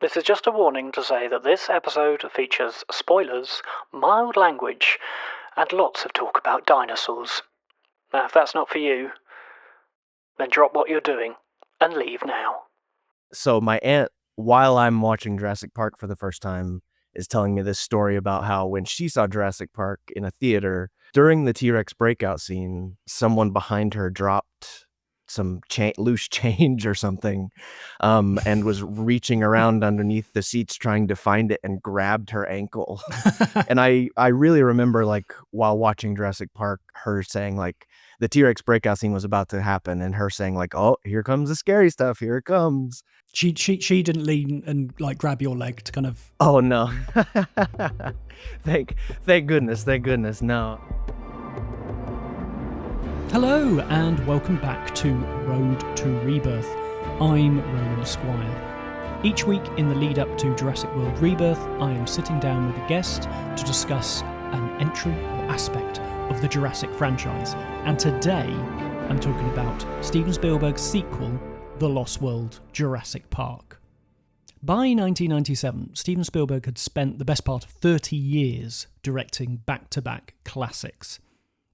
This is just a warning to say that this episode features spoilers, mild language, and lots of talk about dinosaurs. Now, if that's not for you, then drop what you're doing and leave now. So my aunt, while I'm watching Jurassic Park for the first time, is telling me this story about how when she saw Jurassic Park in a theater, during the T-Rex breakout scene, someone behind her dropped some loose change or something, and was reaching around underneath the seats trying to find it and grabbed her ankle. And I really remember, like, while watching Jurassic Park, her saying, like, the T-Rex breakout scene was about to happen, and her saying, like, "Oh, here comes the scary stuff, here it comes." She didn't lean and like grab your leg to kind of... Oh, no. Thank goodness, no. Hello and welcome back to Road to Rebirth. I'm Roland Squire. Each week in the lead up to Jurassic World Rebirth, I am sitting down with a guest to discuss an entry or aspect of the Jurassic franchise. And today I'm talking about Steven Spielberg's sequel, The Lost World: Jurassic Park. By 1997, Steven Spielberg had spent the best part of 30 years directing back-to-back classics.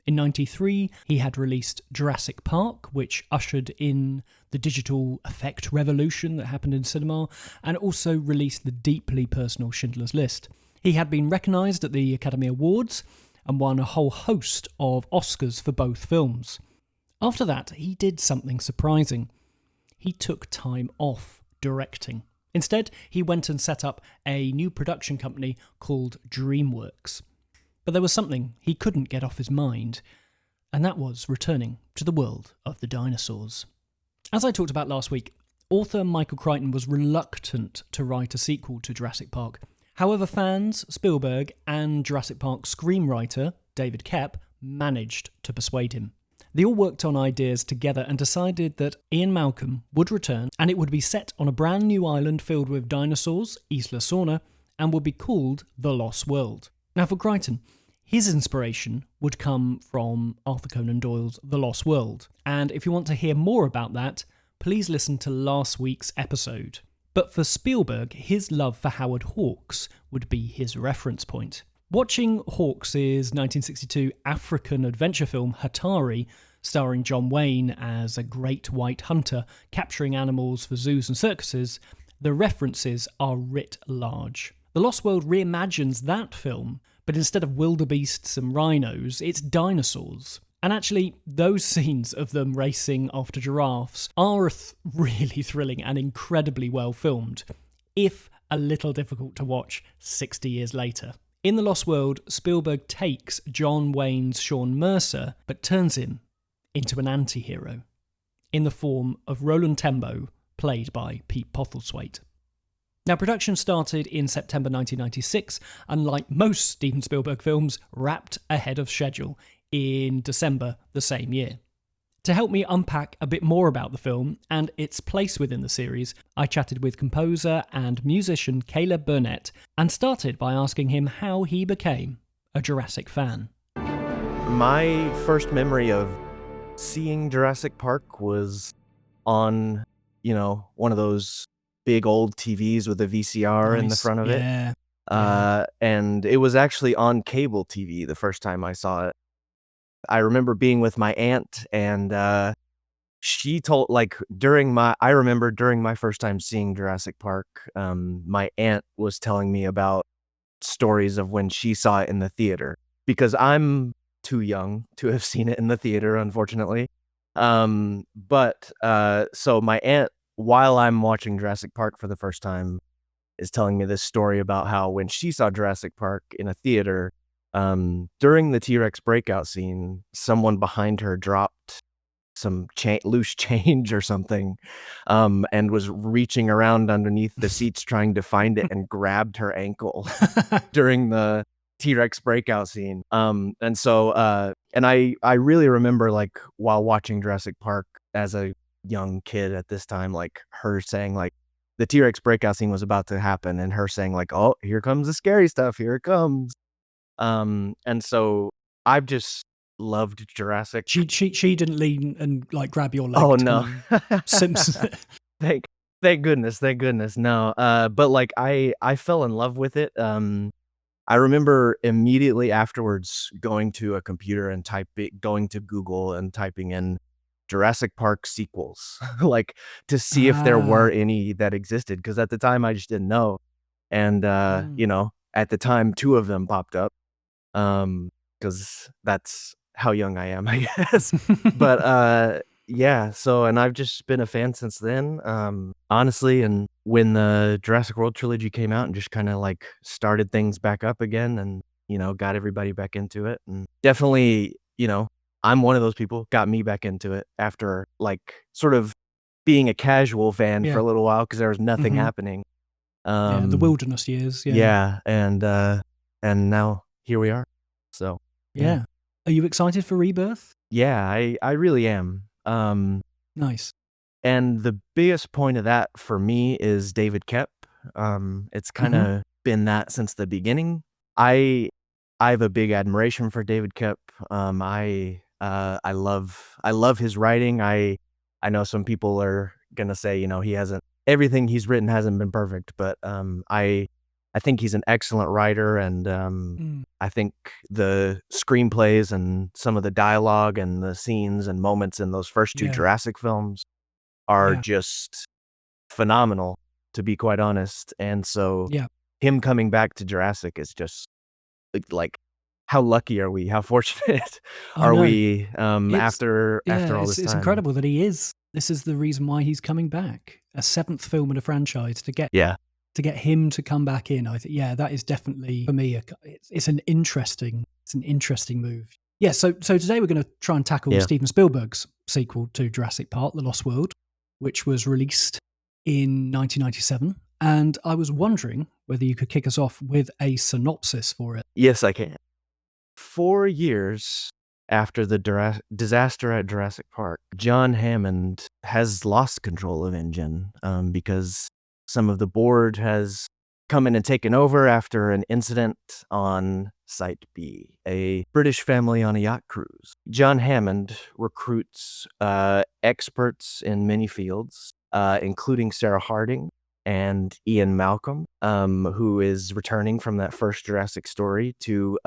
In 1993, he had released Jurassic Park, which ushered in the digital effect revolution that happened in cinema, and also released the deeply personal Schindler's List. He had been recognised at the Academy Awards and won a whole host of Oscars for both films. After that, he did something surprising. He took time off directing. Instead, he went and set up a new production company called DreamWorks. But there was something he couldn't get off his mind, and that was returning to the world of the dinosaurs. As I talked about last week, author Michael Crichton was reluctant to write a sequel to Jurassic Park. However, fans, Spielberg, and Jurassic Park screenwriter David Koepp managed to persuade him. They all worked on ideas together and decided that Ian Malcolm would return, and it would be set on a brand new island filled with dinosaurs, Isla Sorna, and would be called The Lost World. Now for Crichton, his inspiration would come from Arthur Conan Doyle's The Lost World, and if you want to hear more about that, please listen to last week's episode. But for Spielberg, his love for Howard Hawks would be his reference point. Watching Hawks' 1962 African adventure film Hatari, starring John Wayne as a great white hunter capturing animals for zoos and circuses, the references are writ large. The Lost World reimagines that film, but instead of wildebeests and rhinos, it's dinosaurs. And actually, those scenes of them racing after giraffes are really thrilling and incredibly well filmed, if a little difficult to watch 60 years later. In The Lost World, Spielberg takes John Wayne's Sean Mercer, but turns him into an anti-hero, in the form of Roland Tembo, played by Pete Postlethwaite. Now, production started in September 1996, and like most Steven Spielberg films, wrapped ahead of schedule in December the same year. To help me unpack a bit more about the film and its place within the series, I chatted with composer and musician Caleb Burnett and started by asking him how he became a Jurassic fan. My first memory of seeing Jurassic Park was on, one of those big old TVs with a VCR in the front of it. And it was actually on cable TV the first time I saw it. I remember being with my aunt, and she told, during my first time seeing Jurassic Park, my aunt was telling me about stories of when she saw it in the theater, because I'm too young to have seen it in the theater, unfortunately. So my aunt, while I'm watching Jurassic Park for the first time, is telling me this story about how when she saw Jurassic Park in a theater, during the T-Rex breakout scene, someone behind her dropped some loose change or something, and was reaching around underneath the seats trying to find it and grabbed her ankle during the T-Rex breakout scene. And I really remember, while watching Jurassic Park as a young kid at this time, her saying, the T-Rex breakout scene was about to happen, and her saying, "Oh, here comes the scary stuff, here it comes." And so I've just loved Jurassic. She didn't lean and grab your leg. Oh, no. Simpson. Thank Thank goodness, thank goodness. No, but like I fell in love with it. I remember immediately afterwards going to a computer and going to Google and typing in Jurassic Park sequels, like to see if there Ah. were any that existed. Because at the time I just didn't know, and at the time 2 of them popped up, because that's how young I am, I guess. But yeah, so and I've just been a fan since then, honestly, and when the Jurassic World trilogy came out and just kinda, like, started things back up again and, got everybody back into it, and definitely, I'm one of those people, got me back into it after, like, sort of being a casual fan for Yeah. a little while because there was nothing Mhm. happening. Yeah, the Um, wilderness years, yeah. yeah, and now here we are. So, yeah. Yeah. Are you excited for Rebirth? Yeah, I really am. Nice. And the biggest point of that for me is David Koepp. It's Mhm. kinda been that since the beginning. I I have a big admiration for David Koepp. I love his writing. I know some people are gonna say, he hasn't everything he's written hasn't been perfect, but, I think he's an excellent writer, and, Mm. I think the screenplays and some of the dialogue and the scenes and moments in those first 2 Yeah. Jurassic films are Yeah. just phenomenal, to be quite honest, and so Yeah. him coming back to Jurassic is just, like, how lucky are we? How fortunate I are know. we, It's after all this it's time? incredible that he is. This is the reason why he's coming back. A 7th film in a franchise Yeah. to get him to come back in. I think, yeah, that is definitely for me. It's an interesting move. Yeah. So today we're going to try and tackle Yeah. Steven Spielberg's sequel to Jurassic Park: The Lost World, which was released in 1997. And I was wondering whether you could kick us off with a synopsis for it. Yes, I can. 4 years after the disaster at Jurassic Park, John Hammond has lost control of InGen, because some of the board has come in and taken over after an incident on Site B, a British family on a yacht cruise. John Hammond recruits experts in many fields, including Sarah Harding and Ian Malcolm, who is returning from that first Jurassic story to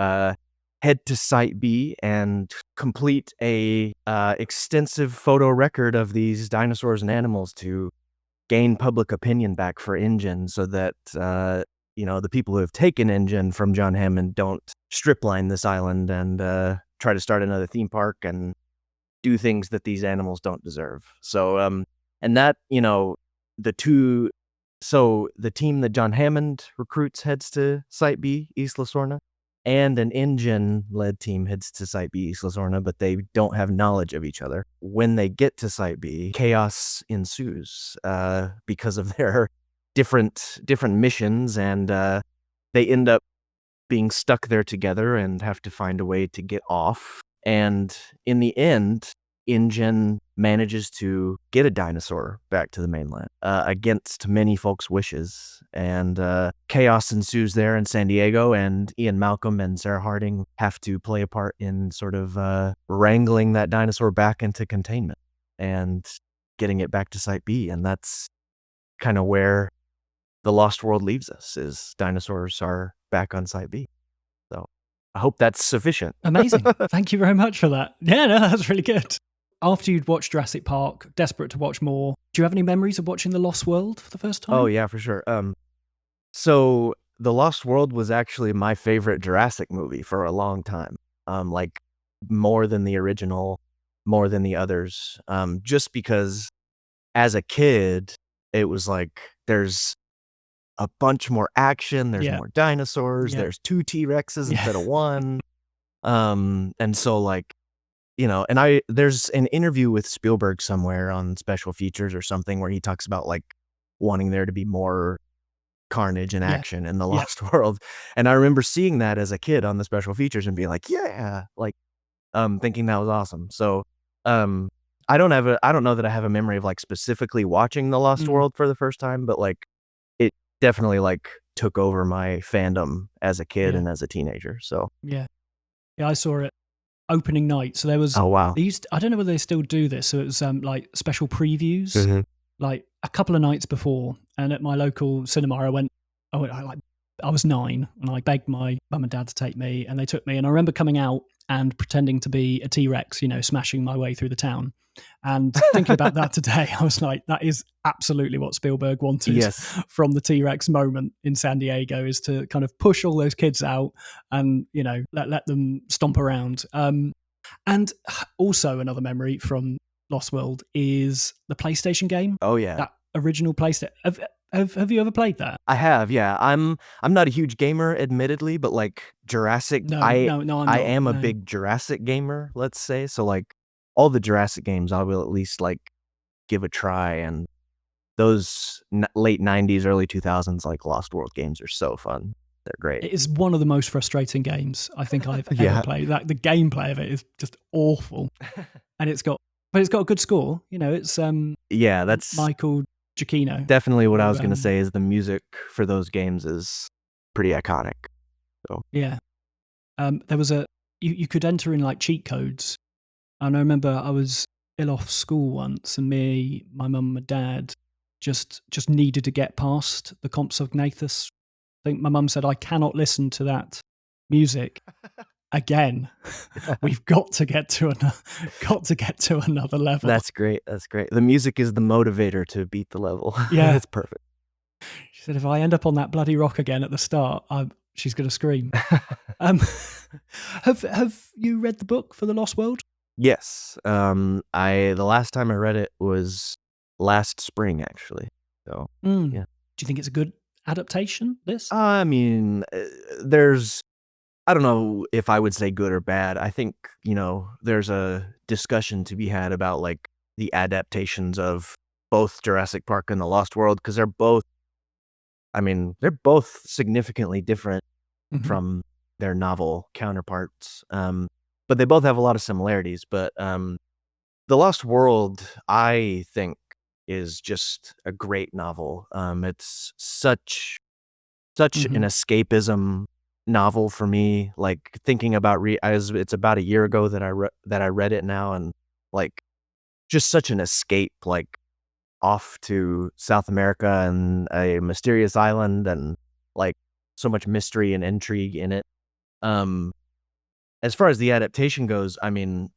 head to Site B and complete a extensive photo record of these dinosaurs and animals to gain public opinion back for InGen, so that the people who have taken InGen from John Hammond don't stripline this island and try to start another theme park and do things that these animals don't deserve. So and that the two so the team that John Hammond recruits heads to Site B, Isla Sorna, and an InGen-led team heads to Site B, Isla Sorna, but they don't have knowledge of each other. When they get to Site B, chaos ensues because of their different missions, and they end up being stuck there together and have to find a way to get off. And in the end, InGen manages to get a dinosaur back to the mainland against many folks' wishes. And chaos ensues there in San Diego, and Ian Malcolm and Sarah Harding have to play a part in sort of wrangling that dinosaur back into containment and getting it back to Site B. And that's kind of where The Lost World leaves us, is dinosaurs are back on Site B. So I hope that's sufficient. Amazing. Thank you very much for that. Yeah, no, that's really good. After you'd watched Jurassic Park, desperate to watch more, do you have any memories of watching The Lost World for the first time? Oh, yeah, for sure. So The Lost World was actually my favorite Jurassic movie for a long time. Like more than the original, more than the others. Just because as a kid, it was like there's a bunch more action, there's more dinosaurs, there's 2 T-Rexes instead of 1. And so like, and there's an interview with Spielberg somewhere on Special Features or something where he talks about like wanting there to be more carnage and action in The Lost World. And I remember seeing that as a kid on the Special Features and being like, yeah, like thinking that was awesome. So I don't know that I have a memory of like specifically watching The Lost World for the first time, but like it definitely like took over my fandom as a kid and as a teenager. So yeah, I saw it opening night. So there was oh wow, I don't know whether they still do this. So it was like special previews, like a couple of nights before, and at my local cinema, I was 9, and I begged my mum and dad to take me, and they took me. And I remember coming out and pretending to be a T-Rex, smashing my way through the town. And thinking about that today, I was like, that is absolutely what Spielberg wanted from the T-Rex moment in San Diego, is to kind of push all those kids out and, let them stomp around. And also another memory from Lost World is the PlayStation game. Oh, yeah. That original PlayStation. Have you ever played that? I have, yeah. I'm not a huge gamer, admittedly, but like Jurassic, I'm not. I am a big Jurassic gamer, let's say. So like all the Jurassic games, I will at least like give a try. And those late 90s, early 2000s, like Lost World games are so fun. They're great. It is one of the most frustrating games I think I've ever played. Like the gameplay of it is just awful, and it's got a good score. It's that's Michael Giacchino. Definitely what I was going to say is the music for those games is pretty iconic. So yeah, there was you could enter in like cheat codes, and I remember I was ill off school once, and my mum and dad just needed to get past the Compsognathus. I think my mum said, I cannot listen to that music again. We've got to get to another level. That's great. The music is the motivator to beat the level. Yeah. That's perfect. She said, if I end up on that bloody rock again at the start, she's going to scream. Have you read the book for The Lost World? Yes. The last time I read it was last spring, actually. So, yeah. Do you think it's a good adaptation, this? I mean, I don't know if I would say good or bad. I think, there's a discussion to be had about like the adaptations of both Jurassic Park and The Lost World, because they're both significantly different from their novel counterparts. But they both have a lot of similarities. But The Lost World, I think, is just a great novel. It's such an escapism novel for me. Like thinking about it's about a year ago that I read it now, and like just such an escape, like off to South America and a mysterious island, and like so much mystery and intrigue in it. As far as the adaptation goes, I mean,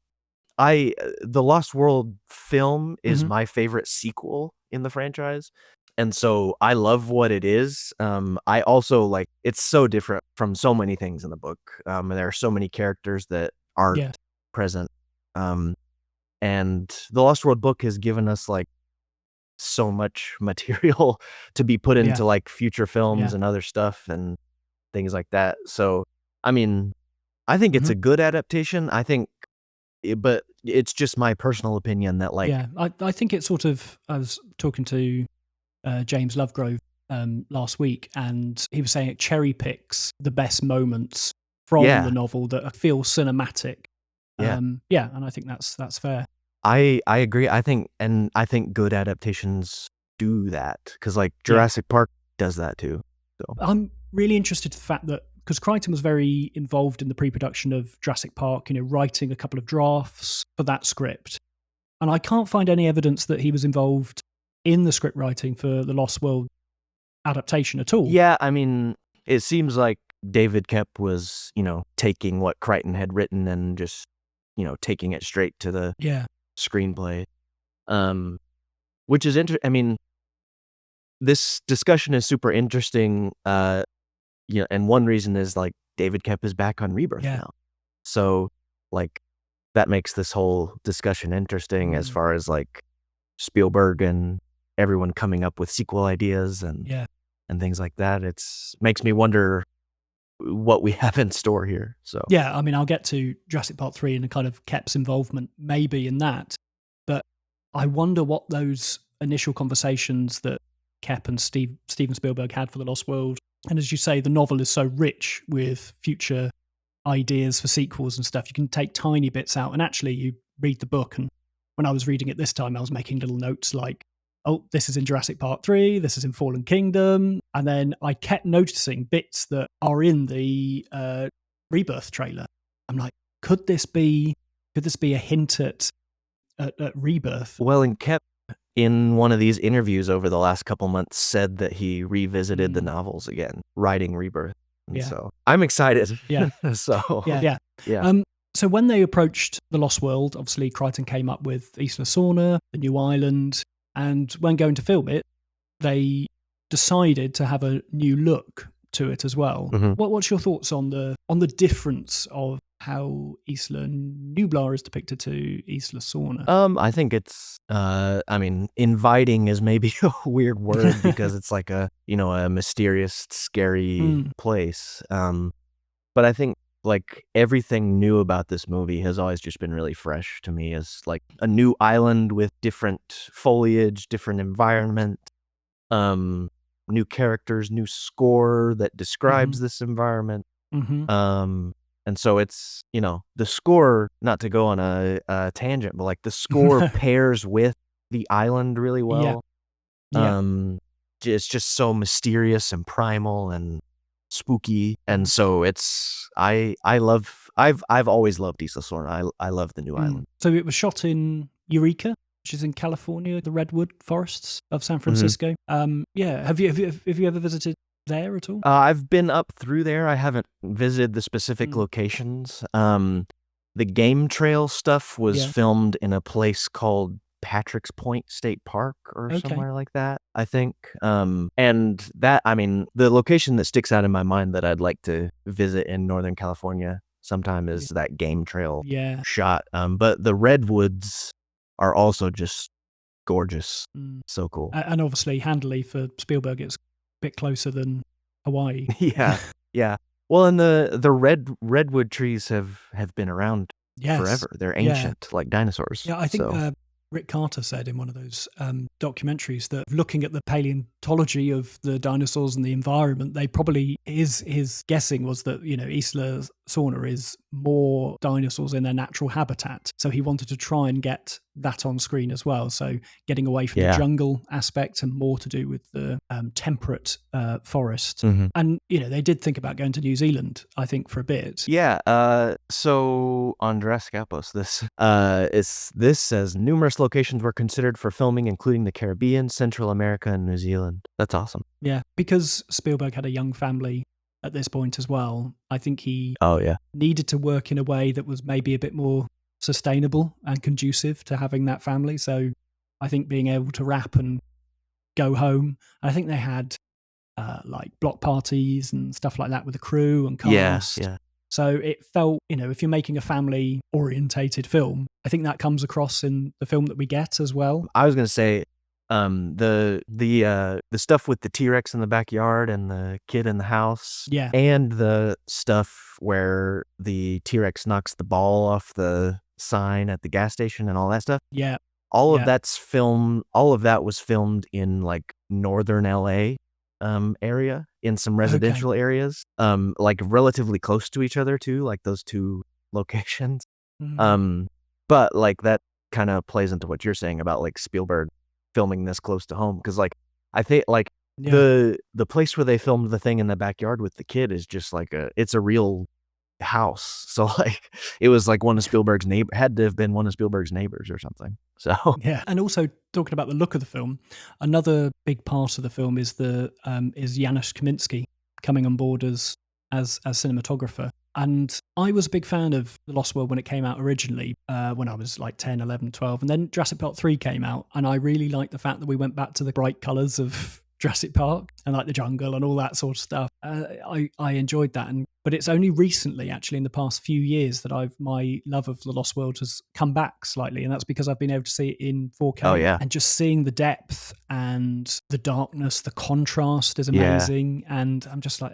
the Lost World film is my favorite sequel in the franchise. And so I love what it is. I also like, it's so different from so many things in the book. And there are so many characters that aren't present. And the Lost World book has given us like so much material to be put into like future films and other stuff and things like that. So, I mean, I think it's a good adaptation. I think, but it's just my personal opinion that like, I think it's sort of, I was talking to James Lovegrove last week, and he was saying it cherry picks the best moments from the novel that feel cinematic. And I think that's fair. I agree. I think good adaptations do that, because like Jurassic Park does that too. So I'm really interested in the fact that, because Crichton was very involved in the pre-production of Jurassic Park, writing a couple of drafts for that script, and I can't find any evidence that he was involved in the script writing for the Lost World adaptation at all. Yeah, I mean, it seems like David Koepp was, taking what Crichton had written and just, taking it straight to the screenplay. Which is interesting. I mean, this discussion is super interesting. And one reason is like David Koepp is back on Rebirth now. So like that makes this whole discussion interesting as far as like Spielberg and everyone coming up with sequel ideas and things like that. It's makes me wonder what we have in store here. So I mean, I'll get to Jurassic Park 3 and the kind of Koepp's involvement maybe in that, but I wonder what those initial conversations that Koepp and Steven Spielberg had for The Lost World. And as you say, the novel is so rich with future ideas for sequels and stuff. You can take tiny bits out, and actually you read the book, and when I was reading it this time, I was making little notes like, oh, this is in Jurassic Park 3, this is in Fallen Kingdom. And then I kept noticing bits that are in the Rebirth trailer. I'm like, could this be a hint at Rebirth? Well, and Koepp in one of these interviews over the last couple months said that he revisited the novels again, writing Rebirth. And so I'm excited. Yeah. So yeah. So when they approached The Lost World, obviously Crichton came up with Isla Sorna, the new island, and when going to film it, they decided to have a new look to it as well. What's your thoughts on the difference of how Isla Nublar is depicted to Isla Sorna? I think it's inviting is maybe a weird word because it's like a mysterious, scary place. But I think like everything new about this movie has always just been really fresh to me, as like a new island with different foliage, different environment, new characters, new score that describes this environment. And so it's, the score, not to go on a tangent, but like the score pairs with the island really well. It's just so mysterious and primal and spooky. And so I've always loved Isla Sorna. I love the new island. So it was shot in Eureka, which is in California, the redwood forests of San Francisco. Have you ever visited there at all? I've been up through there. I haven't visited the specific locations. The game trail stuff was filmed in a place called Patrick's Point State Park or somewhere like that, I think. And that, the location that sticks out in my mind that I'd like to visit in Northern California sometime is that game trail shot. But the redwoods are also just gorgeous. So cool. And obviously, handily for Spielberg, it's a bit closer than Hawaii. Yeah. Well, and the redwood trees have been around forever. They're ancient, like dinosaurs. Yeah, I think Rick Carter said in one of those documentaries that looking at the paleontology of the dinosaurs and the environment, they probably his guessing was that Isla Sorna is more dinosaurs in their natural habitat. So he wanted to try and get that on screen as well. So getting away from the jungle aspect and more to do with the temperate forest. And they did think about going to New Zealand, I think, for a bit. Yeah. So on Jurassic Outpost, this says numerous locations were considered for filming, including the Caribbean, Central America, and New Zealand. That's awesome. Yeah, because Spielberg had a young family at this point as well. I think he needed to work in a way that was maybe a bit more sustainable and conducive to having that family. So I think being able to wrap and go home, I think they had like block parties and stuff like that with the crew and cast. Yeah. So it felt, if you're making a family orientated film, I think that comes across in the film that we get as well. I was going to say, the stuff with the TRex in the backyard and the kid in the house, and the stuff where the TRex knocks the ball off the sign at the gas station and all that stuff. All of that was filmed in like northern LA area, in some residential areas, like relatively close to each other too, like those two locations. But like that kind of plays into what you're saying about like Spielberg filming this close to home, because like I think like the place where they filmed the thing in the backyard with the kid is just like it's a real house. So like it was like had to have been one of Spielberg's neighbors or something. So and also talking about the look of the film, another big part of the film is is Yanuz Kaminsky coming on board as cinematographer. And I was a big fan of The Lost World when it came out originally, when I was like 10, 11, 12. And then Jurassic Park 3 came out, and I really liked the fact that we went back to the bright colours of Jurassic Park and like the jungle and all that sort of stuff. I enjoyed that. But it's only recently, actually, in the past few years that my love of The Lost World has come back slightly. And that's because I've been able to see it in 4K. Oh, yeah. And just seeing the depth and the darkness, the contrast is amazing. Yeah. And I'm just like,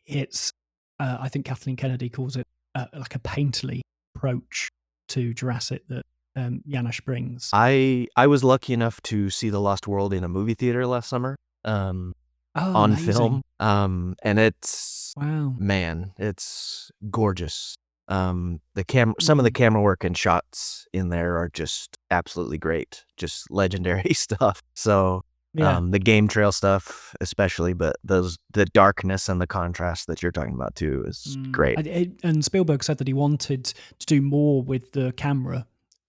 it's... I think Kathleen Kennedy calls it like a painterly approach to Jurassic that Yanuz brings. I was lucky enough to see The Lost World in a movie theater last summer on amazing. film. And it's, wow, man, it's gorgeous. Some of the camera work and shots in there are just absolutely great, just legendary stuff. So the game trail stuff especially, but the darkness and the contrast that you're talking about too is great. And Spielberg said that he wanted to do more with the camera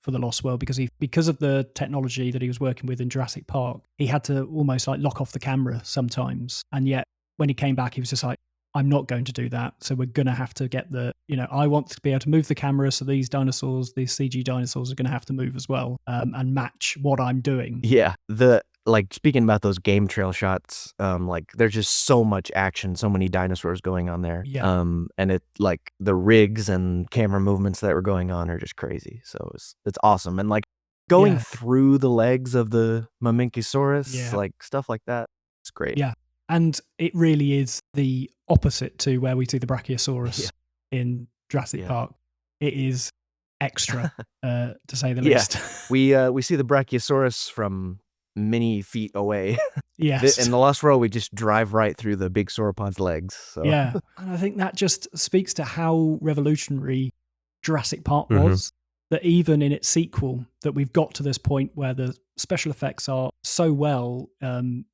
for the Lost World because of the technology that he was working with in Jurassic Park. He had to almost like lock off the camera sometimes, and yet when he came back, he was just like, I'm not going to do that. So we're going to have to get I want to be able to move the camera. So these CG dinosaurs are going to have to move as well, and match what I'm doing. Yeah. Speaking about those game trail shots, there's just so much action, so many dinosaurs going on there. Yeah. And it the rigs and camera movements that were going on are just crazy. So it's awesome. And going through the legs of the Mamenchisaurus, stuff like that, it's great. Yeah. And it really is the opposite to where we see the Brachiosaurus in Jurassic Park. It is extra, to say the least. We see the Brachiosaurus from many feet away. Yes. In the Lost World, we just drive right through the big sauropod's legs. So. Yeah. And I think that just speaks to how revolutionary Jurassic Park was, that even in its sequel, that we've got to this point where the special effects are so well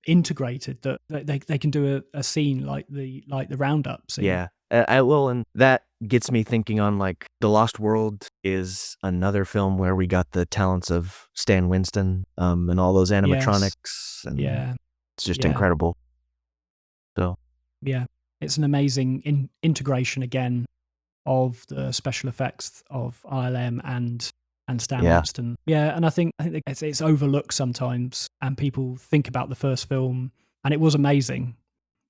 integrated that they can do a scene like the Roundup scene. Yeah. And that gets me thinking on The Lost World is another film where we got the talents of Stan Winston and all those animatronics. Yes. And it's just Yeah. incredible. So yeah, it's an amazing integration again of the special effects of ILM and Stan Winston. Yeah, and I think it's overlooked sometimes, and people think about the first film, and it was amazing,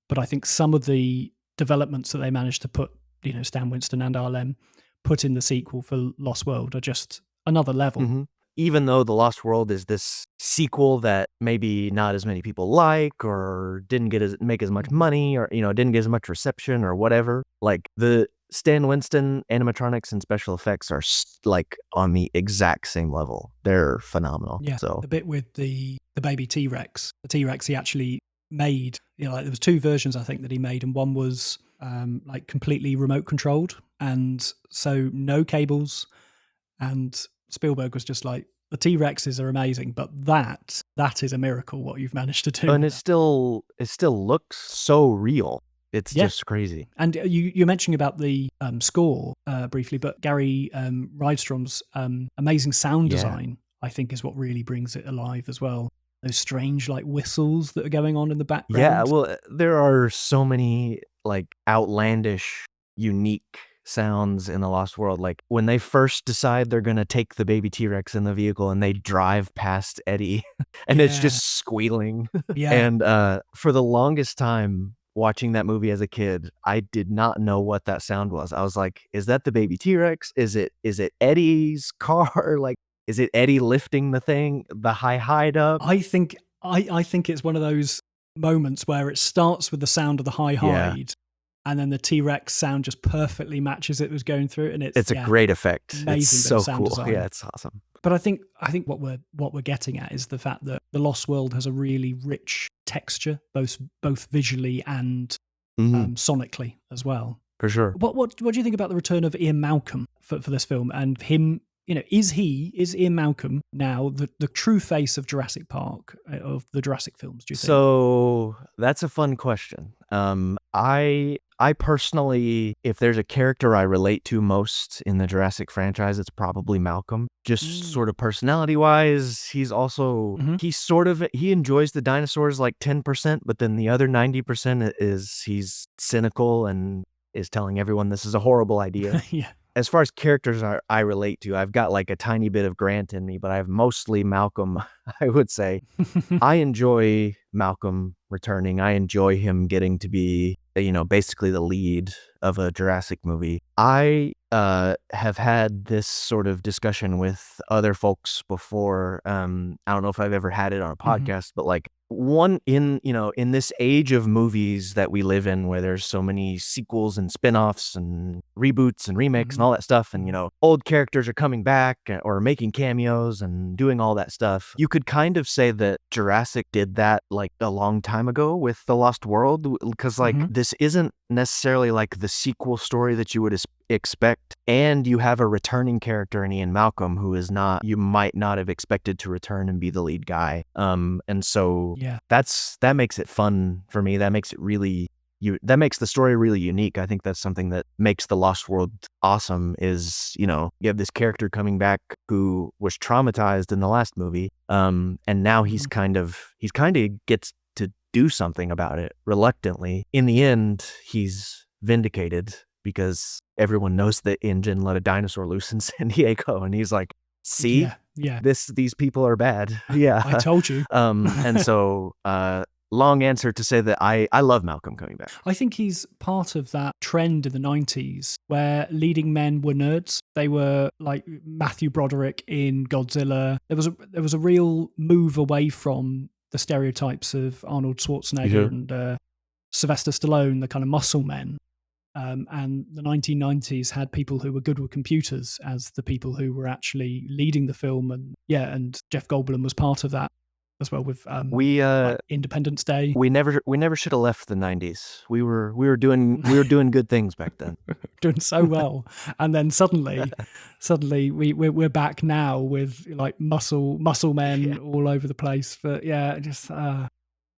but I think some of the developments that they managed to put, Stan Winston and ILM put in the sequel for Lost World are just another level. Mm-hmm. Even though The Lost World is this sequel that maybe not as many people like, or didn't make as much money, or didn't get as much reception or whatever, the Stan Winston animatronics and special effects are on the exact same level. They're phenomenal. Yeah, so the bit with the baby T-Rex. The T-Rex he actually made, there was two versions I think that he made, and one was completely remote controlled, and so no cables, and Spielberg was just like, the T-Rexes are amazing, but that is a miracle what you've managed to do. And it still looks so real. It's just crazy. And you're mentioning about the score briefly, but Gary Rydstrom's amazing sound design, I think, is what really brings it alive as well. Those strange whistles that are going on in the background. Yeah, well, there are so many outlandish, unique sounds in The Lost World. When they first decide they're going to take the baby T-Rex in the vehicle and they drive past Eddie and it's just squealing. Yeah. And for the longest time watching that movie as a kid, I did not know what that sound was. I was like, is that the baby T-Rex? Is it Eddie's car? Is it Eddie lifting the hide up? I think it's one of those moments where it starts with the sound of the hide, and then the T-Rex sound just perfectly matches it was going through, and it's a great effect. Amazing, it's so sound cool. design. Yeah, it's awesome. But I think what we're getting at is the fact that The Lost World has a really rich texture, both visually and sonically as well. For sure. What do you think about the return of Ian Malcolm for this film, and him? Is Ian Malcolm now the true face of Jurassic Park, of the Jurassic films, do you think? So that's a fun question. I personally, if there's a character I relate to most in the Jurassic franchise, it's probably Malcolm. Just sort of personality-wise, he's also, he enjoys the dinosaurs 10%, but then the other 90% is he's cynical and is telling everyone this is a horrible idea. Yeah. As far as characters I relate to, I've got a tiny bit of Grant in me, but I have mostly Malcolm, I would say. I enjoy Malcolm returning. I enjoy him getting to be, basically the lead of a Jurassic movie. I have had this sort of discussion with other folks before. I don't know if I've ever had it on a podcast, but one in this age of movies that we live in, where there's so many sequels and spin-offs and reboots and remakes and all that stuff, and old characters are coming back or making cameos and doing all that stuff, you could kind of say that Jurassic did that a long time ago with The Lost World, because this isn't necessarily the sequel story that you would expect, and you have a returning character in Ian Malcolm who is not, you might not have expected to return and be the lead guy, and so that makes it fun for me. That makes it really that makes the story really unique. I think that's something that makes the Lost World awesome is, you have this character coming back who was traumatized in the last movie. And now he's kind of gets to do something about it reluctantly. In the end, he's vindicated because everyone knows that InGen let a dinosaur loose in San Diego, and he's like, see, these people are bad. Yeah. I told you. And so, long answer to say that I love Malcolm coming back. I think he's part of that trend in the 90s where leading men were nerds. They were like Matthew Broderick in Godzilla. There was a real move away from the stereotypes of Arnold Schwarzenegger and Sylvester Stallone, the kind of muscle men. And the 1990s had people who were good with computers as the people who were actually leading the film. And Jeff Goldblum was part of that as well with like Independence Day. We never should have left the 90s. We were doing good things back then. Doing so well. And then suddenly we're back now with like muscle men all over the place. But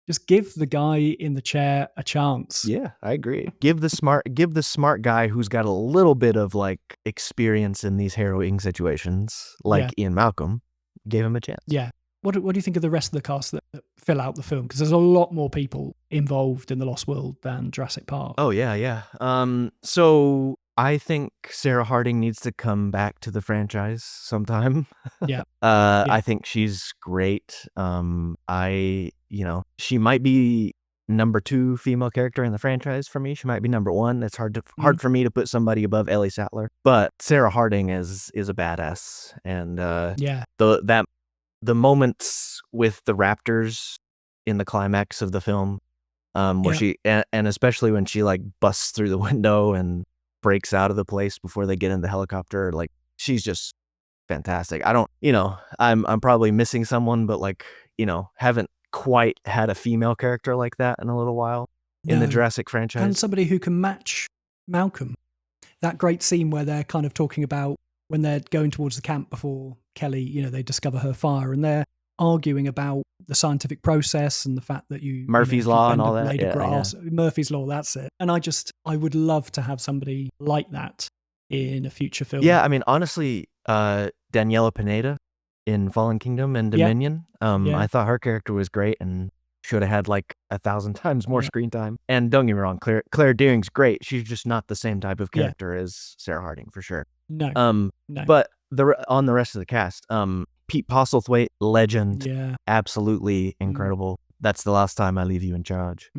just give the guy in the chair a chance. Yeah, I agree. Give the smart guy who's got a little bit of like experience in these harrowing situations, like Ian Malcolm, gave him a chance. Yeah. What do you think of the rest of the cast that fill out the film? Because there's a lot more people involved in The Lost World than Jurassic Park. Oh, yeah. So I think Sarah Harding needs to come back to the franchise sometime. Yeah. I think she's great. She might be number 2 female character in the franchise for me. She might be number 1. It's hard for me to put somebody above Ellie Sattler. But Sarah Harding is a badass. And the moments with the Raptors in the climax of the film, where she and especially when she like busts through the window and breaks out of the place before they get in the helicopter, like she's just fantastic. I'm probably missing someone, but like, haven't quite had a female character like that in a little while in the Jurassic franchise. And somebody who can match Malcolm. That great scene where they're kind of talking about when they're going towards the camp before Kelly, they discover her fire, and they're arguing about the scientific process and the fact that Murphy's Law and all that. Grass. Murphy's Law, that's it. And I would love to have somebody like that in a future film. Yeah, I mean, honestly, Daniela Pineda in Fallen Kingdom and Dominion, I thought her character was great and should have had like 1,000 times more screen time. And don't get me wrong, Claire Dearing's great. She's just not the same type of character as Sarah Harding, for sure. No. No. But on the rest of the cast, Pete Postlethwaite, legend, absolutely incredible. That's the last time I leave you in charge.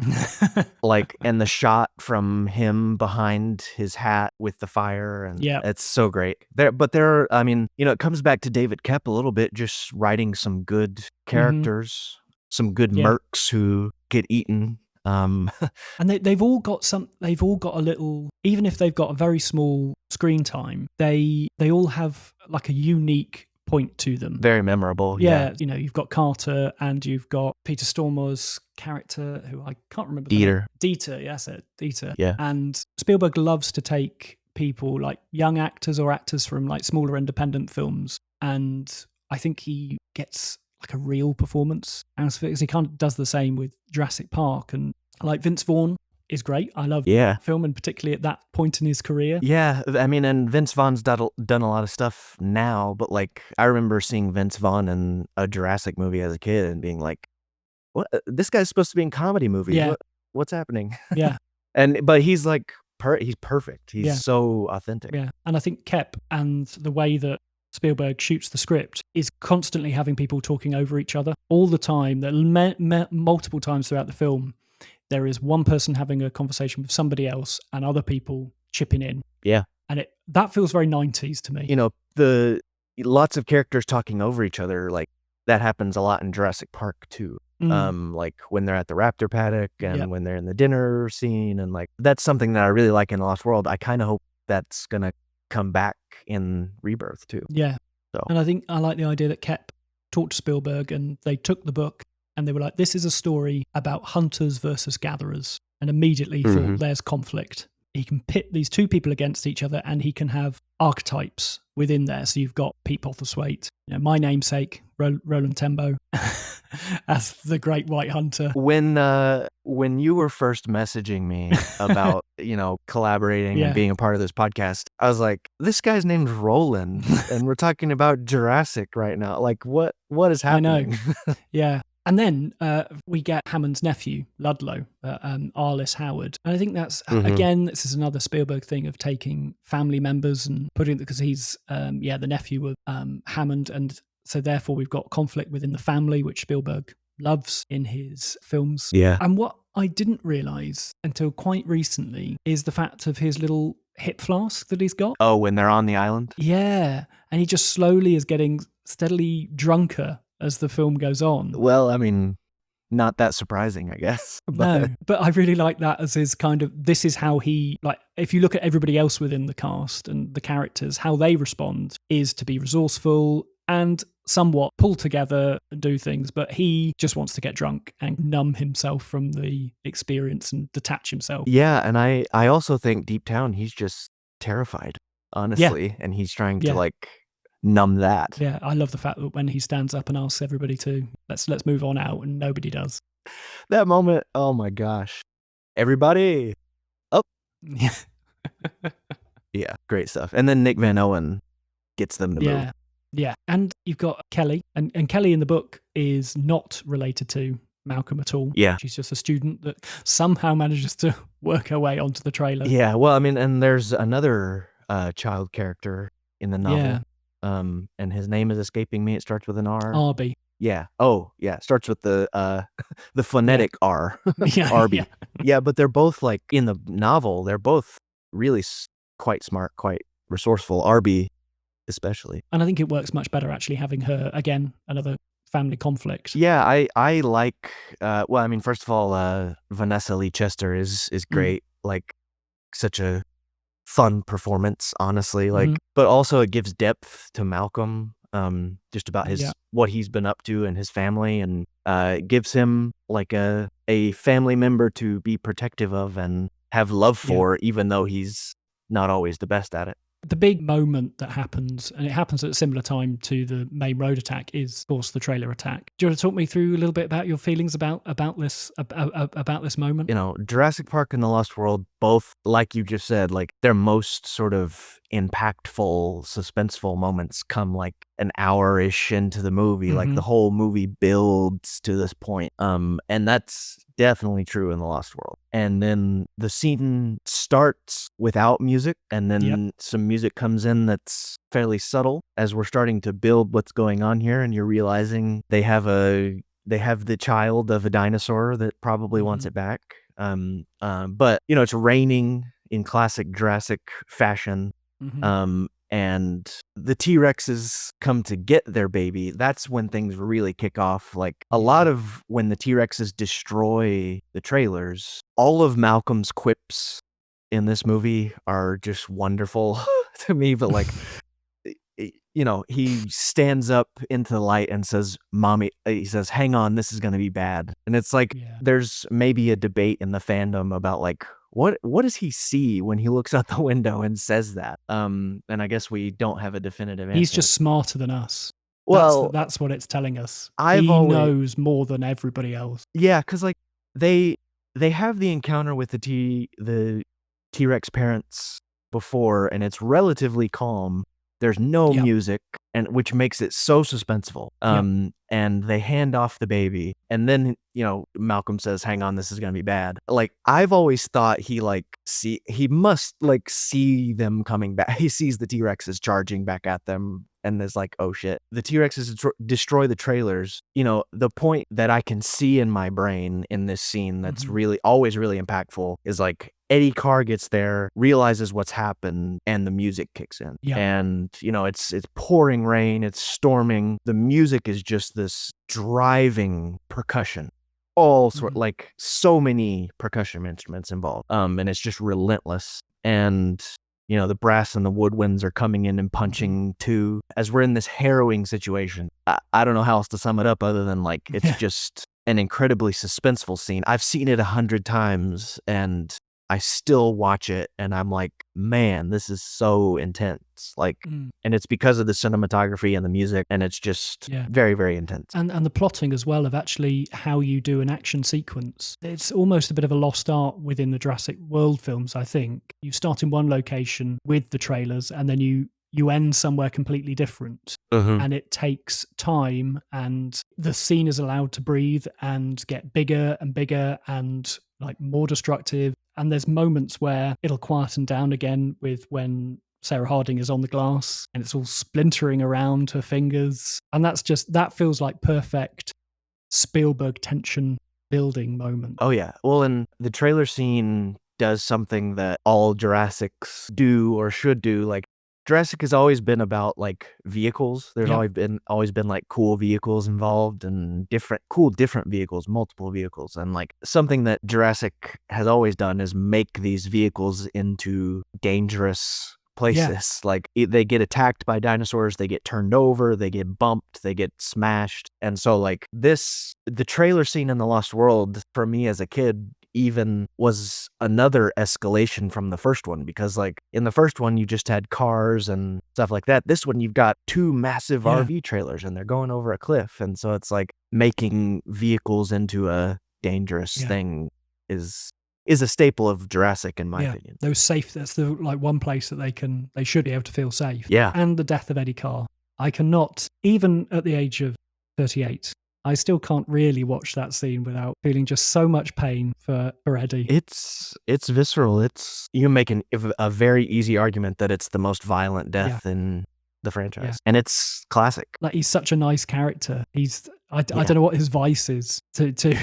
Like, and the shot from him behind his hat with the fire, and it's so great. It comes back to David Koepp a little bit, just writing some good characters, some good mercs who get eaten. And they've all got a little, even if they've got a very small screen time, they all have like a unique point to them. Very memorable. Yeah. You've got Carter and you've got Peter Stormore's character, who I can't remember. Dieter. Yes, Dieter. Yeah. And Spielberg loves to take people like young actors or actors from like smaller independent films, and I think he gets like a real performance out of it, because he kind of does the same with Jurassic Park. And like Vince Vaughn is great. I love that film, and particularly at that point in his career. Yeah, I mean, and Vince Vaughn's done a lot of stuff now, but like I remember seeing Vince Vaughn in a Jurassic movie as a kid and being like, "What? This guy's supposed to be in comedy movies. Yeah. What's happening?" Yeah. But he's like, he's perfect. He's so authentic. Yeah, and I think Koepp and the way that Spielberg shoots the script is constantly having people talking over each other all the time. Multiple times throughout the film, there is one person having a conversation with somebody else and other people chipping in. Yeah. And that feels very 90s to me. The lots of characters talking over each other, like that happens a lot in Jurassic Park too. Like when they're at the raptor paddock and when they're in the dinner scene, and like that's something that I really like in The Lost World. I kind of hope that's gonna come back in Rebirth too. Yeah. So. And I think I like the idea that Koepp talked to Spielberg and they took the book and they were like, this is a story about hunters versus gatherers. And immediately thought, there's conflict. he can pit these two people against each other, and he can have archetypes within there. So you've got Pete Postlethwaite, my namesake, Roland Tembo, as the Great White Hunter. When you were first messaging me about collaborating and being a part of this podcast, I was like, this guy's named Roland, and we're talking about Jurassic right now. Like, what is happening? I know. Yeah. And then we get Hammond's nephew, Ludlow, Arliss Howard. And I think that's, again, this is another Spielberg thing of taking family members and putting, because he's, the nephew of Hammond. And so therefore we've got conflict within the family, which Spielberg loves in his films. Yeah. And what I didn't realise until quite recently is the fact of his little hip flask that he's got. Oh, when they're on the island? Yeah. And he just slowly is getting steadily drunker as the film goes on. Well, I mean, not that surprising, I guess. No, but I really like that as his kind of, this is how he, like, if you look at everybody else within the cast and the characters, how they respond is to be resourceful and somewhat pull together and do things, but he just wants to get drunk and numb himself from the experience and detach himself. Yeah, and I also think deep down he's just terrified, honestly, and he's trying to numb that. Yeah, I love the fact that when he stands up and asks everybody to let's move on out, and nobody does. That moment, oh my gosh. Everybody up. Yeah. Yeah, great stuff. And then Nick Van Owen gets them to move. Yeah. And you've got Kelly, and Kelly in the book is not related to Malcolm at all. Yeah. She's just a student that somehow manages to work her way onto the trailer. Yeah, well, I mean, and there's another child character in the novel. Yeah. And his name is escaping me. It starts with an R. Arby. Yeah. Oh, yeah. It starts with the phonetic R. Yeah. Arby. Yeah, but they're both, like, in the novel, they're both really quite smart, quite resourceful. Arby, especially. And I think it works much better actually having her, again, another family conflict. Yeah, I like. Well, I mean, first of all, Vanessa Lee Chester is great. Like, such a fun performance, honestly. Like, but also it gives depth to Malcolm. Just about his what he's been up to and his family, and it gives him like a family member to be protective of and have love for, even though he's not always the best at it. The big moment that happens, and it happens at a similar time to the main road attack, is, of course, the trailer attack. Do you want to talk me through a little bit about your feelings about this moment? Jurassic Park and The Lost World, both, like you just said, like their most sort of impactful, suspenseful moments come like an hour-ish into the movie. Like the whole movie builds to this point. And that's definitely true in The Lost World. And then the scene starts without music, and then some music comes in that's fairly subtle as we're starting to build what's going on here, and you're realizing they have the child of a dinosaur that probably wants it back. But it's raining in classic Jurassic fashion. And the T-Rexes come to get their baby. That's when things really kick off. Like, a lot of when the T-Rexes destroy the trailers, all of Malcolm's quips in this movie are just wonderful to me. But like, he stands up into the light and says, "Mommy," he says, "hang on, this is going to be bad." And it's like, there's maybe a debate in the fandom about like, what does he see when he looks out the window and says that? And I guess we don't have a definitive answer. He's just smarter than us. Well, that's what it's telling us. He knows more than everybody else. Yeah, because like they have the encounter with the T-Rex parents before, and it's relatively calm. There's no music, and which makes it so suspenseful. And they hand off the baby, and then Malcolm says, "Hang on, this is gonna be bad." Like, I've always thought he must like see them coming back. He sees the T-Rexes charging back at them, and is like, "Oh shit!" The T-Rexes destroy the trailers. The point that I can see in my brain in this scene that's really always really impactful is like, Eddie Carr gets there, realizes what's happened, and the music kicks in. And it's pouring rain, it's storming. The music is just this driving percussion. All sort like so many percussion instruments involved. And it's just relentless. And the brass and the woodwinds are coming in and punching too. As we're in this harrowing situation, I don't know how else to sum it up other than like, it's just an incredibly suspenseful scene. I've seen it 100 times, and I still watch it and I'm like, man, this is so intense. Like, and it's because of the cinematography and the music, and it's just very, very intense. And the plotting as well of actually how you do an action sequence. It's almost a bit of a lost art within the Jurassic World films, I think. You start in one location with the trailers, and then you end somewhere completely different. And it takes time, and the scene is allowed to breathe and get bigger and bigger and like more destructive. And there's moments where it'll quieten down again with when Sarah Harding is on the glass and it's all splintering around her fingers. And that feels like perfect Spielberg tension building moment. Oh yeah. Well, and the trailer scene does something that all Jurassics do or should do. Like, Jurassic has always been about like vehicles. There's always been like cool vehicles involved and different vehicles, multiple vehicles. And like something that Jurassic has always done is make these vehicles into dangerous places. Like they get attacked by dinosaurs, they get turned over, they get bumped, they get smashed. And so like the trailer scene in The Lost World for me as a kid even was another escalation from the first one, because like in the first one you just had cars and stuff like that. This one you've got two massive RV trailers and they're going over a cliff, and so it's like making vehicles into a dangerous thing is a staple of Jurassic in my opinion. Those safe, that's the like one place that they should be able to feel safe. Yeah. And the death of Eddie Carr. I cannot, even at the age of 38, I still can't really watch that scene without feeling just so much pain for Eddie. It's visceral. You can make a very easy argument that it's the most violent death in the franchise. And it's classic. Like, he's such a nice character. I don't know what his vice is to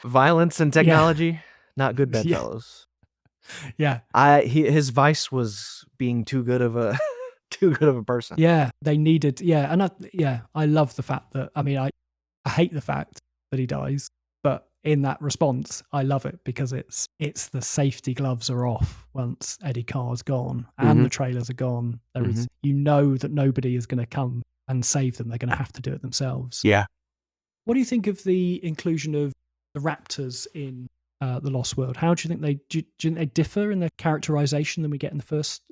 violence and technology, not good bedfellows. Yeah. His vice was being too good of a person. Yeah, they needed and I love the fact that, I mean, I hate the fact that he dies, but in that response, I love it because it's the safety gloves are off once Eddie Carr's gone and the trailers are gone. There is, you know, that nobody is going to come and save them. They're going to have to do it themselves. Yeah. What do you think of the inclusion of the Raptors in The Lost World? How do you think do you think they differ in their characterization than we get in the first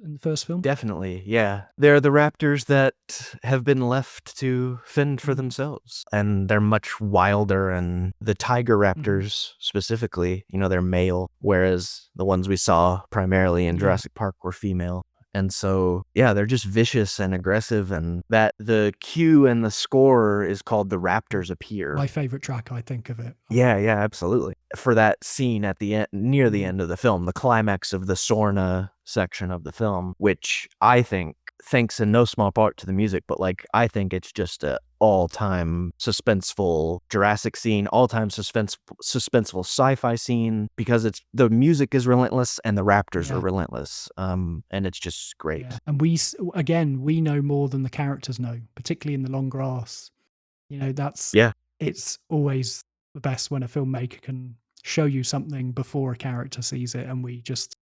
film? Definitely, yeah. They're the raptors that have been left to fend for themselves, and they're much wilder. And the tiger raptors specifically, they're male, whereas the ones we saw primarily in Jurassic Park were female. And so, they're just vicious and aggressive, and that the cue and the score is called The Raptors Appear. My favorite track, I think, of it. Yeah, absolutely. For that scene at the end, near the end of the film, the climax of the Sorna section of the film, which I think, thanks in no small part to the music, but like, I think it's just a all-time suspenseful Jurassic scene, all-time suspenseful sci-fi scene, because the music is relentless and the raptors are relentless, and it's just great. Yeah. And we know more than the characters know, particularly in the long grass. It's always the best when a filmmaker can show you something before a character sees it, and we just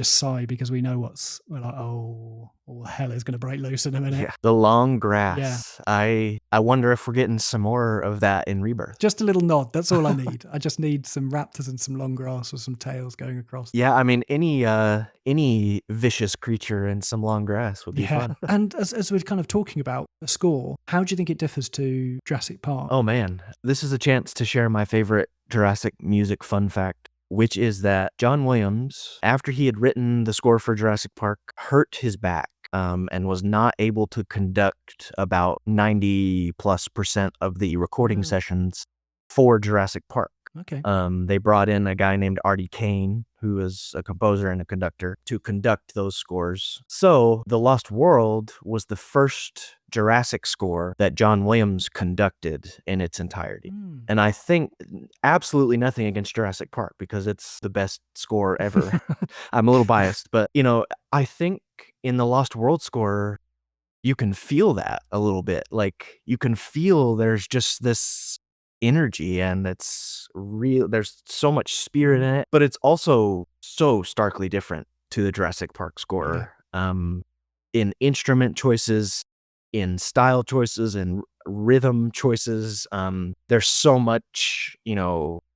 sigh because we know we're like, oh, all hell is going to break loose in a minute. Yeah. The long grass. Yeah. I wonder if we're getting some more of that in Rebirth. Just a little nod. That's all I need. I just need some raptors and some long grass with some tails going across. Yeah, I mean, any vicious creature in some long grass would be fun. And as we're kind of talking about the score, how do you think it differs to Jurassic Park? Oh man, this is a chance to share my favorite Jurassic music fun fact, which is that John Williams, after he had written the score for Jurassic Park, hurt his back and was not able to conduct about 90+% of the recording sessions for Jurassic Park. Okay. They brought in a guy named Artie Kane, who is a composer and a conductor, to conduct those scores. So The Lost World was the first Jurassic score that John Williams conducted in its entirety. And I think absolutely nothing against Jurassic Park, because it's the best score ever. I'm a little biased, but I think in the Lost World score, you can feel that a little bit. Like, you can feel there's just this energy, and it's real. There's so much spirit in it, but it's also so starkly different to the Jurassic Park score. In instrument choices, in style choices, in rhythm choices. There's so much,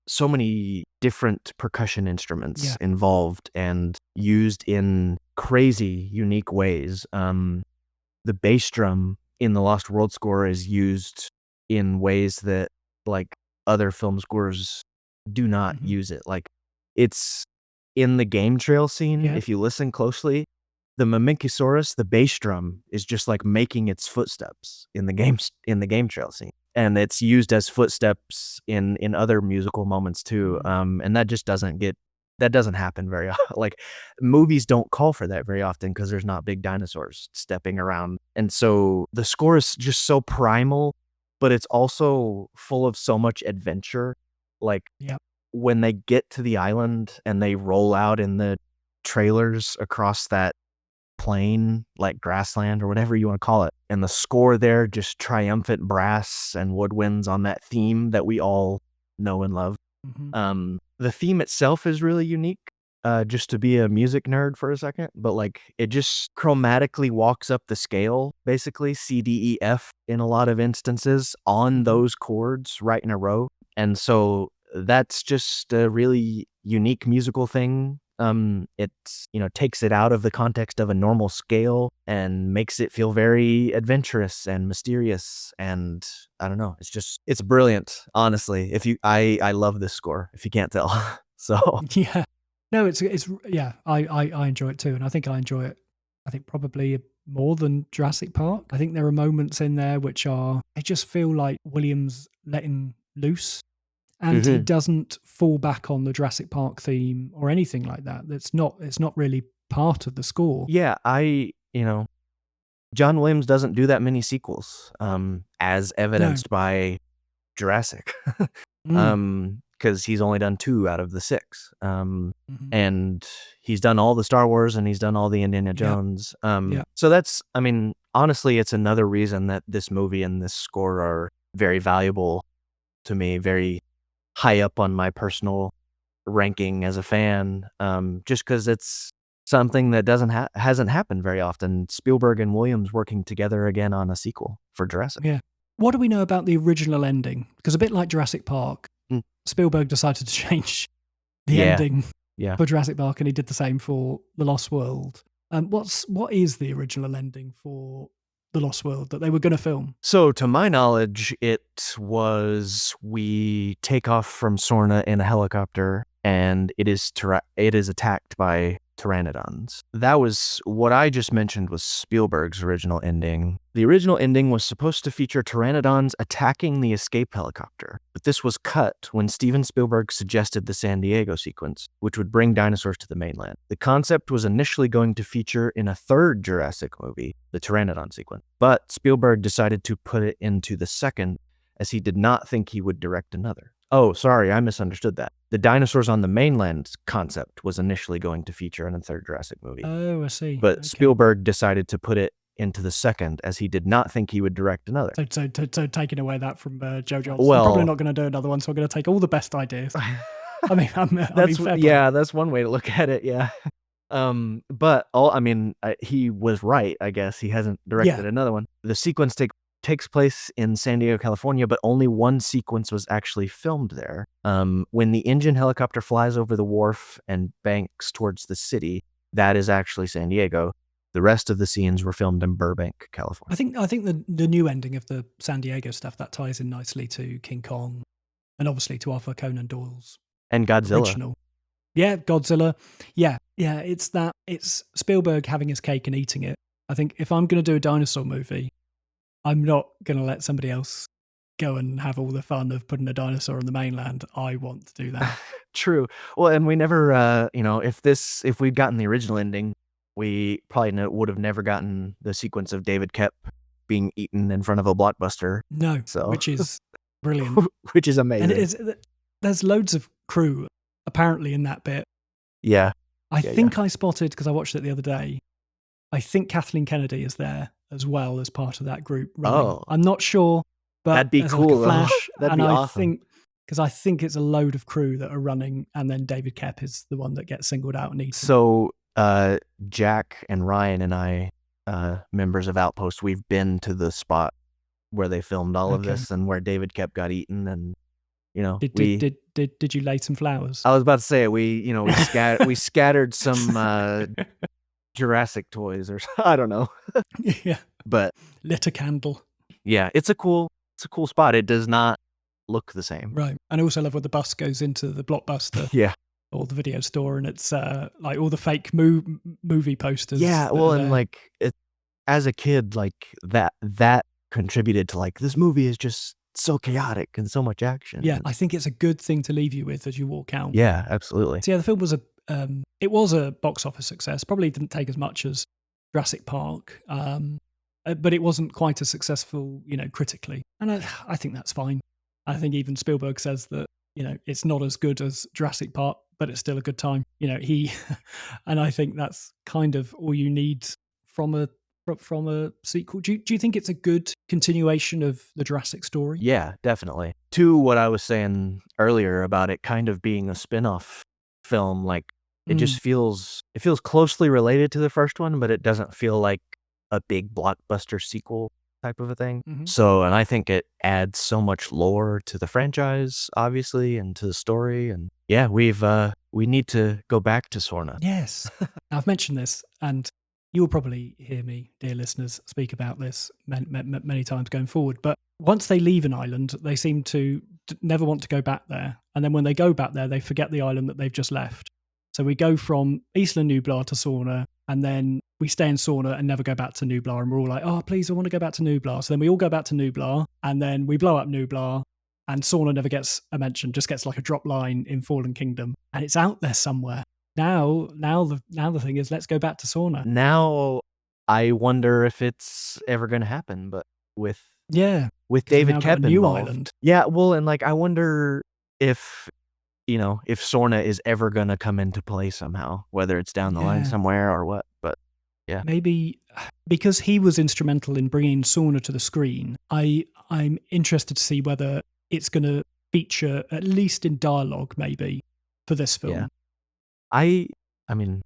so many different percussion instruments involved and used in crazy, unique ways. The bass drum in the Lost World score is used in ways that like other film scores do not use it. Like it's in the game trail scene. If you listen closely, the Mamenchisaurus, the bass drum, is just like making its footsteps in the game trail scene, and it's used as footsteps in other musical moments too. And that just doesn't happen very often. Like movies don't call for that very often because there's not big dinosaurs stepping around, and so the score is just so primal, but it's also full of so much adventure. Like when they get to the island and they roll out in the trailers across that plain, like grassland or whatever you want to call it, and the score there, just triumphant brass and woodwinds on that theme that we all know and love. The theme itself is really unique, just to be a music nerd for a second, but like it just chromatically walks up the scale, basically C, D, E, F in a lot of instances on those chords right in a row. And so that's just a really unique musical thing. It takes it out of the context of a normal scale and makes it feel very adventurous and mysterious, and I don't know, it's brilliant, honestly. I love this score, if you can't tell. So no, it's I enjoy it too, and I think I enjoy it probably more than Jurassic Park. I think there are moments in there which they just feel like Williams letting loose. And he doesn't fall back on the Jurassic Park theme or anything like that. It's not really part of the score. Yeah, John Williams doesn't do that many sequels, as evidenced by Jurassic, because he's only done 2 out of the 6. And he's done all the Star Wars and he's done all the Indiana Jones. So that's, honestly, it's another reason that this movie and this score are very valuable to me, very high up on my personal ranking as a fan, just because it's something that hasn't happened very often. Spielberg and Williams working together again on a sequel for Jurassic. Yeah. What do we know about the original ending? Because a bit like Jurassic Park, Spielberg decided to change the ending for Jurassic Park, and he did the same for The Lost World. What is the original ending for The Lost World that they were going to film? So to my knowledge, it was we take off from Sorna in a helicopter and it is attacked by pteranodons. That was what I just mentioned was Spielberg's original ending. The original ending was supposed to feature pteranodons attacking the escape helicopter, but this was cut when Steven Spielberg suggested the San Diego sequence, which would bring dinosaurs to the mainland. The concept was initially going to feature in a third Jurassic movie, the pteranodon sequence, but Spielberg decided to put it into the second as he did not think he would direct another. Oh, sorry, I misunderstood that. The dinosaurs on the mainland concept was initially going to feature in a third Jurassic movie. Oh, I see. But Spielberg decided to put it into the second as he did not think he would direct another. So taking away that from Joe Johnson. Well, I'm probably not going to do another one, so I'm going to take all the best ideas. That's one way to look at it, yeah. But he was right, I guess. He hasn't directed another one. The sequence takes place in San Diego, California, but only one sequence was actually filmed there. When the engine helicopter flies over the wharf and banks towards the city, that is actually San Diego. The rest of the scenes were filmed in Burbank, California. I think the new ending of the San Diego stuff, that ties in nicely to King Kong and obviously to Arthur Conan Doyle's and Godzilla. Original. Yeah, Godzilla. Yeah, it's Spielberg having his cake and eating it. I think if I'm going to do a dinosaur movie, I'm not going to let somebody else go and have all the fun of putting a dinosaur on the mainland. I want to do that. True. Well, and we never, if we'd gotten the original ending, we probably would have never gotten the sequence of David Koepp being eaten in front of a blockbuster. No, which is brilliant. Which is amazing. And there's loads of crew apparently in that bit. Yeah. I think I spotted, because I watched it the other day, I think Kathleen Kennedy is there as well as part of that group running. Oh. I'm not sure, but that'd be cool. Like a flash. That'd be awesome. I think it's a load of crew that are running, and then David Koepp is the one that gets singled out and eaten. So Jack and Ryan and I, members of Outpost, we've been to the spot where they filmed all of this and where David Koepp got eaten, and Did you lay some flowers? I was about to say we scattered some Jurassic toys or I don't know. Yeah. But lit a candle. Yeah, it's a cool spot. It does not look the same. Right. And I also love when the bus goes into the Blockbuster. Yeah. Or the video store, and it's like all the fake movie posters. Yeah, well, and like as a kid, like that contributed to like this movie is just so chaotic and so much action. Yeah, I think it's a good thing to leave you with as you walk out. Yeah, absolutely. So yeah, the film was a box office success. Probably didn't take as much as Jurassic Park, but it wasn't quite as successful, critically. And I think that's fine. I think even Spielberg says that, it's not as good as Jurassic Park, but it's still a good time. And I think that's kind of all you need from a sequel. Do you think it's a good continuation of the Jurassic story? Yeah, definitely. To what I was saying earlier about it kind of being a spin-off film, like it just feels closely related to the first one, but it doesn't feel like a big blockbuster sequel type of a thing. Mm-hmm. So, and I think it adds so much lore to the franchise, obviously, and to the story. And yeah, we need to go back to Sorna. Yes. I've mentioned this, and you'll probably hear me, dear listeners, speak about this many times going forward. But once they leave an island, they seem to never want to go back there. And then when they go back there, they forget the island that they've just left. So we go from Isla Nublar to Sorna, and then we stay in Sorna and never go back to Nublar. And we're all like, oh, please, I want to go back to Nublar. So then we all go back to Nublar, and then we blow up Nublar, and Sorna never gets a mention, just gets like a drop line in Fallen Kingdom. And it's out there somewhere. Now the thing is, let's go back to Sorna. Now I wonder if it's ever going to happen, but with David Koepp new involved. Island. Yeah, well, and like I wonder if if Sorna is ever going to come into play somehow, whether it's down the line somewhere or what. But yeah, maybe because he was instrumental in bringing Sorna to the screen. I'm interested to see whether it's going to feature at least in dialogue, maybe for this film. Yeah. I mean,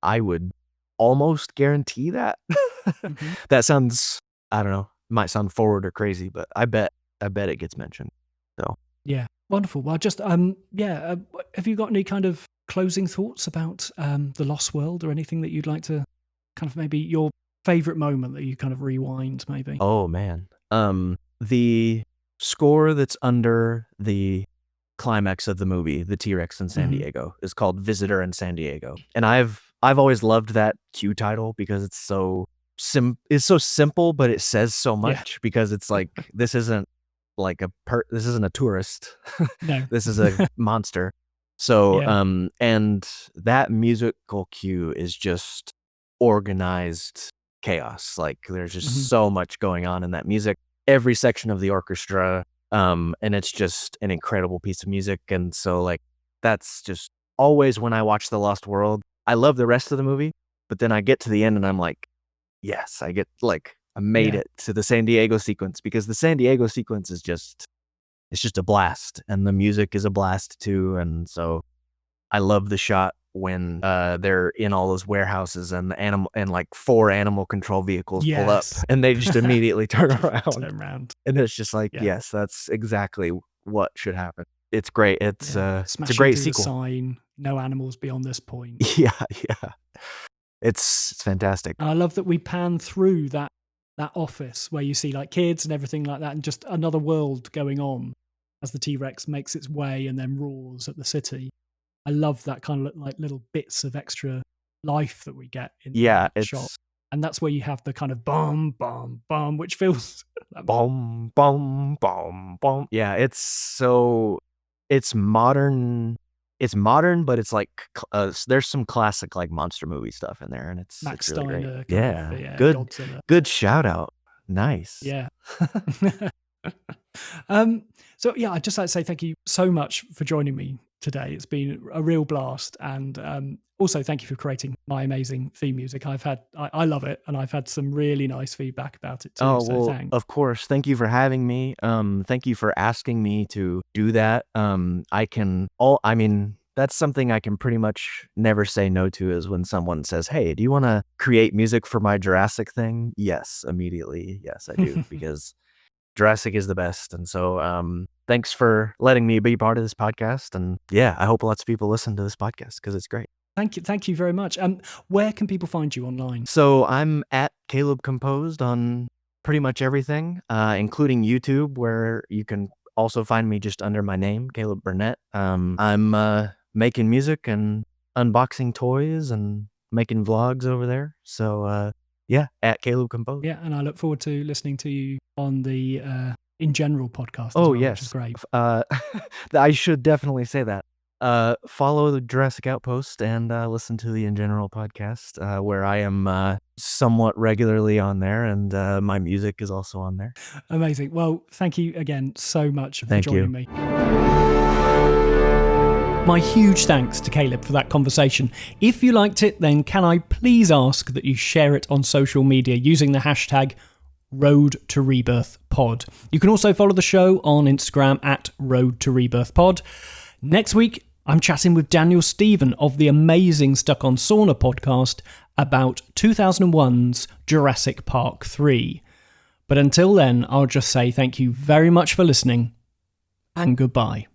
I would almost guarantee that. Mm-hmm. That sounds, I don't know, might sound forward or crazy, but I bet it gets mentioned. So yeah, wonderful. Well, just have you got any kind of closing thoughts about The Lost World, or anything that you'd like to kind of, maybe your favorite moment that you kind of rewind, maybe? Oh man, the score that's under the climax of the movie, the TRex in San Diego, is called Visitor in San Diego, and I've always loved that cue title because it's so simple, but it says so much. Because it's like this isn't like this isn't a tourist. No, this is a monster. So and that musical cue is just organized chaos. Like there's just so much going on in that music. Every section of the orchestra. And it's just an incredible piece of music. And so like, that's just always when I watch The Lost World, I love the rest of the movie, but then I get to the end and I'm like, yes, I made it to the San Diego sequence, because the San Diego sequence is it's just a blast, and the music is a blast too. And so I love the shot when they're in all those warehouses and like 4 animal control vehicles pull up, and they just immediately turn around. And it's just like, yes, that's exactly what should happen. It's great. It's a great sequel. The sign, no animals beyond this point. Yeah. It's fantastic. And I love that we pan through that office where you see like kids and everything like that, and just another world going on as the T-Rex makes its way and then roars at the city. I love that kind of like little bits of extra life that we get in that shot. And that's where you have the kind of bomb, bomb, bomb, which feels bomb, bomb, bomb, bomb. Yeah, it's modern. It's modern, but it's like there's some classic like monster movie stuff in there, and it's Max really Steiner. great. Yeah, good shout out. Nice. Yeah. So yeah, I'd just like to say thank you so much for joining me today. It's been a real blast, and also thank you for creating my amazing theme music. I love it, and I've had some really nice feedback about it too. Oh, so well, thanks. Of course. Thank you for having me. Thank you for asking me to do that. That's something I can pretty much never say no to, is when someone says, hey, do you want to create music for my Jurassic thing? Yes, immediately. Yes, I do, because Jurassic is the best. And so thanks for letting me be part of this podcast. And yeah, I hope lots of people listen to this podcast because it's great. Thank you very much. Where can people find you online? So I'm at Caleb Composed on pretty much everything, including YouTube, where you can also find me just under my name, Caleb Burnett. I'm making music and unboxing toys and making vlogs over there. So yeah, at Caleb Composed. Yeah, and I look forward to listening to you on the In General podcast. Oh, well, yes. Which is great. I should definitely say that. Follow the Jurassic Outpost and listen to the In General podcast, where I am somewhat regularly on there, and my music is also on there. Amazing. Well, thank you again so much for joining me. My huge thanks to Caleb for that conversation. If you liked it, then can I please ask that you share it on social media using the hashtag #RoadToRebirthPod. You can also follow the show on Instagram at @RoadToRebirthPod. Next week, I'm chatting with Daniel Stephen of the amazing Stuck on Sorna podcast about 2001's Jurassic Park 3. But until then, I'll just say thank you very much for listening, and goodbye.